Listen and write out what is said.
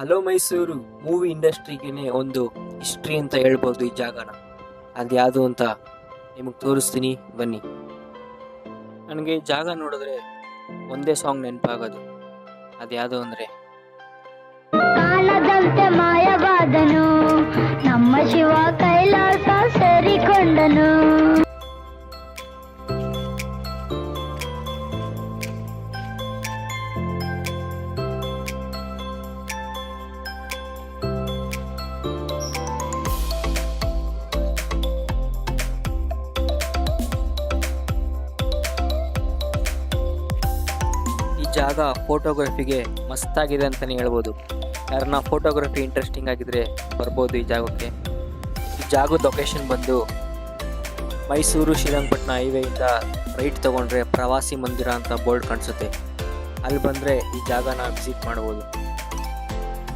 Hello Mysuru movie ಇಂಡಸ್ಟ್ರಿಗೇನೆ ಒಂದು history ಅಂತ ಹೇಳ್ಬೋದು ಈ ಜಾಗನ. ಅದು ಯಾವುದು ಅಂತ ನಿಮಗೆ ತೋರಿಸ್ತೀನಿ ಬನ್ನಿ. ನನಗೆ ಈ ಜಾಗ ನೋಡಿದ್ರೆ ಒಂದೇ ಸಾಂಗ್ ನೆನಪಾಗೋದು. ಅದು ಯಾವುದು ಅಂದರೆ ಕಾಲದಂತೆ ಮಾಯವಾದನು ನಮ್ಮ ಶಿವ ಕೈಲಾಸ ಸೇರಿಕೊಂಡನು. ಈ ಜಾಗ ಫೋಟೋಗ್ರಫಿಗೆ ಮಸ್ತಾಗಿದೆ ಅಂತಲೇ ಹೇಳ್ಬೋದು. ಯಾರನ್ನ ಫೋಟೋಗ್ರಫಿ ಇಂಟ್ರೆಸ್ಟಿಂಗ್ ಆಗಿದ್ರೆ ಬರ್ಬೋದು ಈ ಜಾಗಕ್ಕೆ. ಈ ಜಾಗದ ಲೊಕೇಶನ್ ಬಂದು ಮೈಸೂರು ಶ್ರೀರಂಗಪಟ್ಟಣ ಹೈವೇಯಿಂದ ರೈಟ್ ತೊಗೊಂಡ್ರೆ ಪ್ರವಾಸಿ ಮಂದಿರ ಅಂತ ಬೋರ್ಡ್ ಕಾಣಿಸುತ್ತೆ. ಅಲ್ಲಿ ಬಂದರೆ ಈ ಜಾಗನ ವಿಸಿಟ್ ಮಾಡ್ಬೋದು.